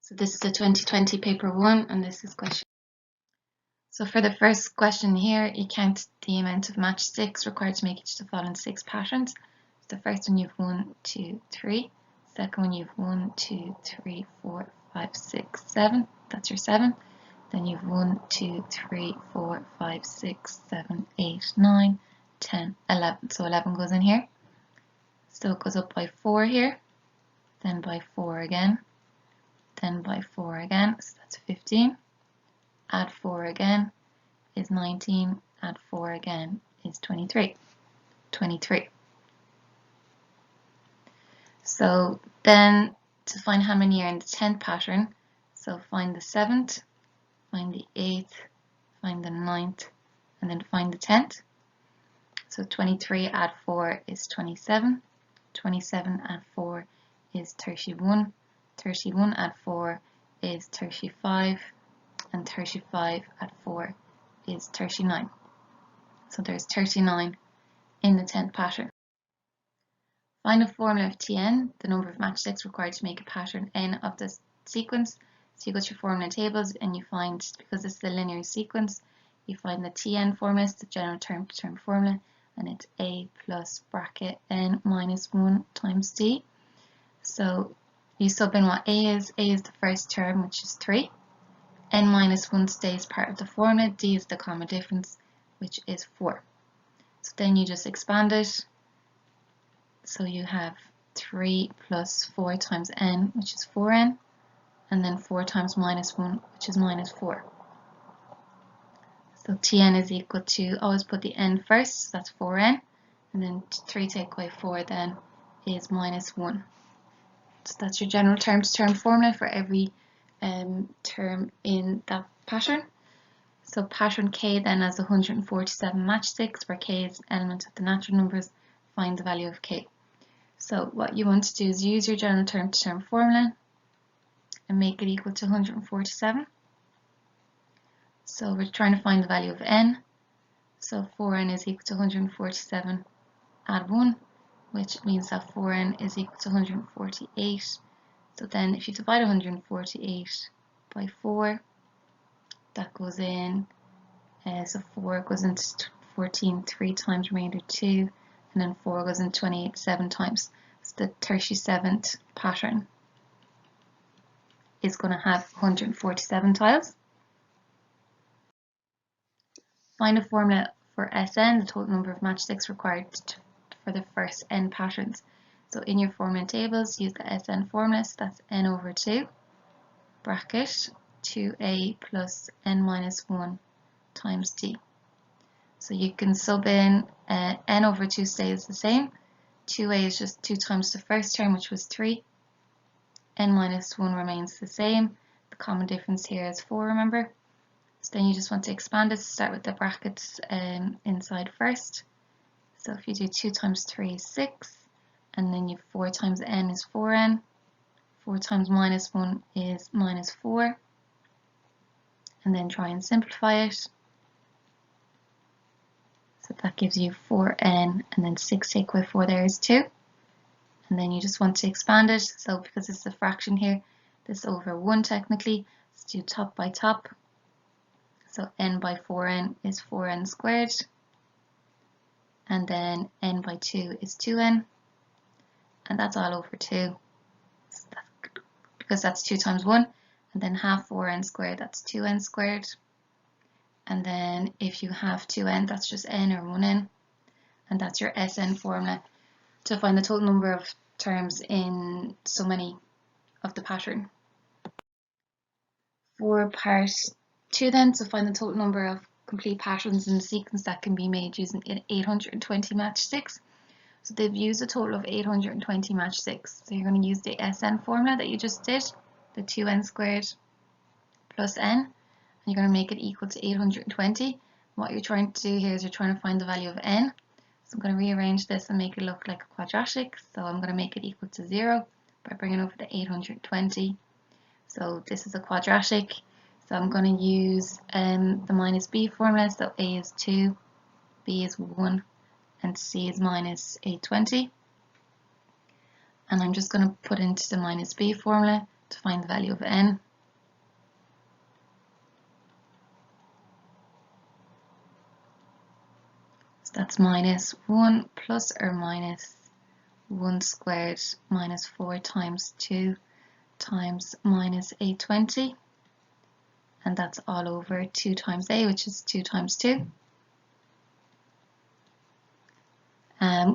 So this is the 2020 paper 1, and this is question. So for the first question here, you count the amount of matchsticks required to make each of the following 6 patterns. So the first one you've 1, 2, 3. Second one you've 1, 2, 3, 4, 5, 6, 7. That's your 7. Then you've 1, 2, 3, 4, 5, 6, 7, 8, 9, 10, 11. So 11 goes in here. So it goes up by 4 here, then by 4 again, then by 4 again, so that's 15. Add 4 again is 19, add 4 again is 23. 23. So then to find how many are in the 10th pattern, so find the 7th, find the 8th, find the 9th, and then find the 10th. So 23 add 4 is 27, 27 add 4 is 31, 31 add 4 is 35, and 35 add 4 is 39. So there's 39 in the 10th pattern. Find a formula of Tn, the number of matchsticks required to make a pattern n of this sequence. So you go to your formula tables and you find, because this is a linear sequence, you find the Tn formula, the general term to term formula, and it's a plus bracket n minus 1 times d. So you sub in what a is. A is the first term, which is 3. N minus 1 stays part of the formula. D is the common difference, which is 4. So then you just expand it. So you have 3 plus 4 times n, which is 4n, and then 4 times minus 1, which is minus 4. So Tn is equal to, always put the n first, so that's 4n, and then 3 take away 4 then is minus 1. So that's your general term to term formula for every term in that pattern. So pattern K then has 147 matchsticks, where K is an element of the natural numbers. Find the value of K. So what you want to do is use your general term to term formula and make it equal to 147. So we're trying to find the value of n. So 4n is equal to 147, add 1, which means that 4n is equal to 148. So then if you divide 148 by 4, that goes in, so 4 goes into 14 3 times, remainder 2, and then 4 goes into 28 7 times. So the 37th pattern is going to have 147 tiles. Find a formula for Sn, the total number of matchsticks required for the first n patterns. So in your formula tables, use the Sn formula, so that's n over 2, bracket 2a plus n minus 1 times d. So you can sub in n over 2 stays the same. 2a is just 2 times the first term, which was 3. N minus 1 remains the same. The common difference here is 4, remember? So then you just want to expand it, start with the brackets inside first. So if you do 2 times 3 is 6, and then you 4 times n is 4n. 4 times minus 1 is minus 4. And then try and simplify it. So that gives you 4n, and then 6 take away 4 there is 2. And then you just want to expand it. So because it's a fraction here, this over 1 technically. Let's do top by top. So n by 4n is 4n squared. And then n by 2 is 2n. And that's all over 2. So because that's 2 times 1. And then half 4n squared, that's 2n squared. And then if you have 2n, that's just n or 1n. And that's your Sn formula to find the total number of terms in so many of the pattern. For part 2 then, to find the total number of complete patterns in the sequence that can be made using 820 matchsticks. So they've used a total of 820 matchsticks. So you're going to use the Sn formula that you just did, the 2n squared plus n, and you're going to make it equal to 820. What you're trying to do here is you're trying to find the value of n. So I'm going to rearrange this and make it look like a quadratic. So I'm going to make it equal to 0 by bringing over the 820. So this is a quadratic. So I'm going to use the minus b formula. So a is 2, b is 1, and c is minus 820. And I'm just going to put into the minus b formula to find the value of n. So that's minus 1 plus or minus 1 squared minus 4 times 2 times minus 820. And that's all over 2 times a, which is 2 times 2.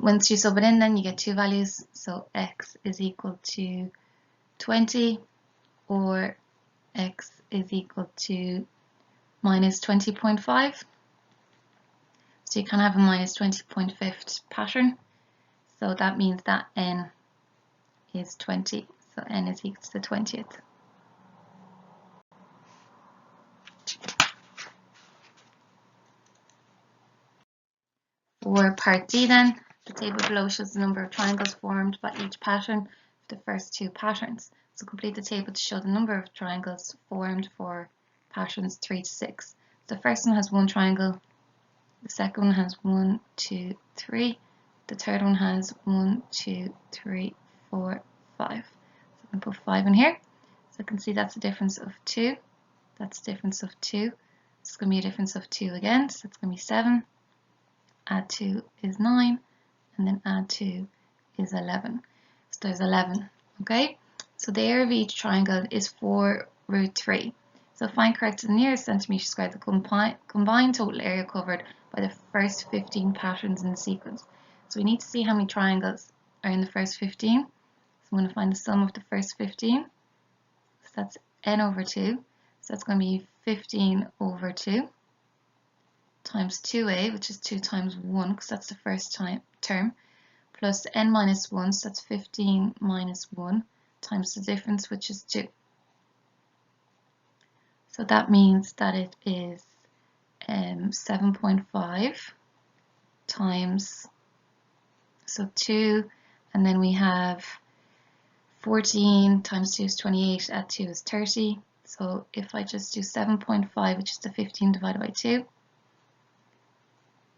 Once you sub it in, then you get two values. So x is equal to 20, or x is equal to minus 20.5. So you can have a minus 20.5 pattern. So that means that n is 20. So n is equal to the 20th. For part D then, the table below shows the number of triangles formed by each pattern for the first two patterns. So complete the table to show the number of triangles formed for patterns 3 to 6. The first one has one triangle, the second one has 1, 2, 3, the third one has 1, 2, 3, 4, 5. So I'm going to put 5 in here. So I can see that's a difference of 2. That's a difference of 2. It's going to be a difference of 2 again, so it's going to be 7. Add 2 is 9, and then add 2 is 11. So there's 11, okay? So the area of each triangle is 4 root 3. So find correct to the nearest centimetre squared the combined total area covered by the first 15 patterns in the sequence. So we need to see how many triangles are in the first 15. So I'm going to find the sum of the first 15. So that's n over 2. So that's going to be 15 over 2. Times 2a, which is 2 times 1, because that's the first term, plus n minus 1, so that's 15 minus 1, times the difference, which is 2. So that means that it is 7.5 times, so 2, and then we have 14 times 2 is 28, add 2 is 30. So if I just do 7.5, which is the 15 divided by 2,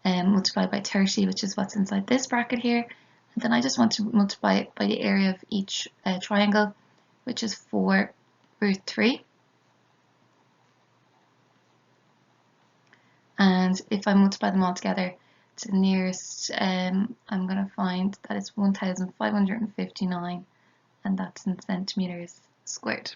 multiplied by 30, which is what's inside this bracket here, and then I just want to multiply it by the area of each triangle, which is 4 root 3. And if I multiply them all together to the nearest, I'm going to find that it's 1,559, and that's in centimeters squared.